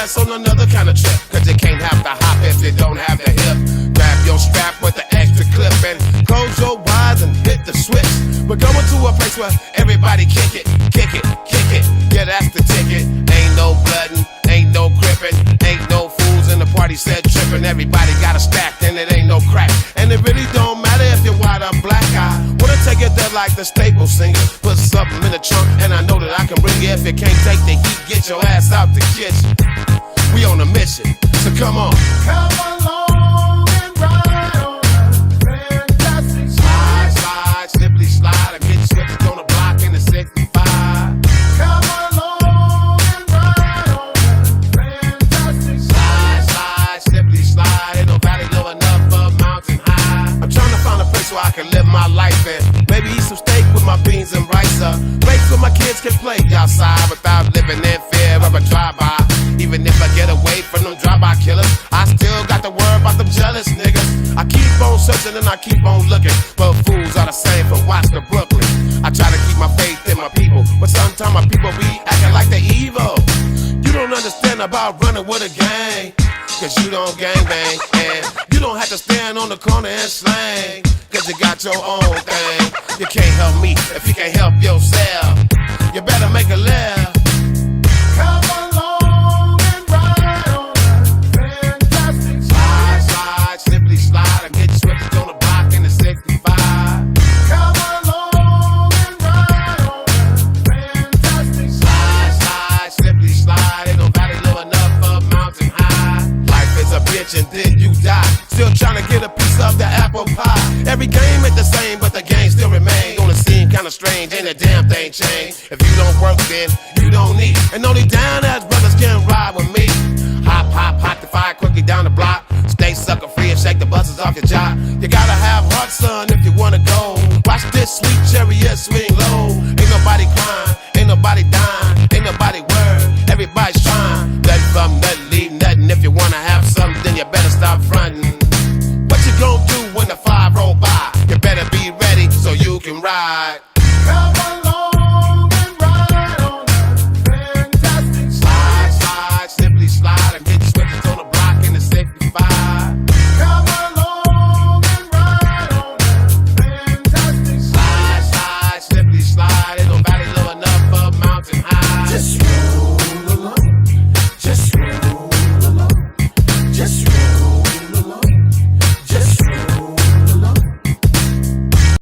ass on another kind of trip. Cause you can't have the hop if you don't have the hip. Grab your strap with the extra clip and close your eyes and hit the switch. We're going to a place where everybody kick it, kick it, kick it. Yeah, that's the ticket. Ain't no bloodin', ain't no crippin', ain't no fools in the party set trippin'. Everybody got a stack and it ain't no crack. And it really don't matter if you're white or black. I wanna take it there like the Staples singer. Put something in the trunk and I know that I can bring it. If you can't take the heat, get your ass out the kitchen. We on a mission, so come on. Come along and ride on a fantastic Slide, slide, slippity slide. I get switched on the block in the 65. Come along and ride on a fantastic Slide, slide, slippity slide. Ain't no valley low enough for a mountain high. I'm trying to find a place where I can live my life in. Maybe eat some steak with my beans and rice. Place where my kids can play outside without living in fear of a drive-by. Even if I get away from them drive-by killers, I still got to worry about them jealous niggas. I keep on searching and I keep on looking, but fools are the same from Watts to Brooklyn. I try to keep my faith in my people, but sometimes my people be acting like they evil. You don't understand about running with a gang, cause you don't gangbang. And you don't have to stand on the corner and slang, cause you got your own thing. You can't help me if you can't help yourself. You better make a left. Come along and ride on a fantastic Slide, slide, slippity slide. I get switched on the block in the 65. Come along and ride on a fantastic Slide, slide, slippity slide. Ain't no valley low enough for a mountain high. Life is a bitch and then you die. Still trying to get a piece of the apple pie. Every game ain't the same, but the game still remains. Gonna seem kinda strange, ain't a damn thing changed. If you don't work, then you don't need. And only down ass brothers can ride with me. Hop, hop, hop the fire quickly down the block. Stay sucker free and shake the buses off your job. You gotta have heart, son, if you wanna go. Watch this sweet chariot swing low. Ain't nobody crying, ain't nobody dying, ain't nobody worried. Everybody's trying. Nothing from nothing, leave nothing. If you wanna have something, then you better stop fronting.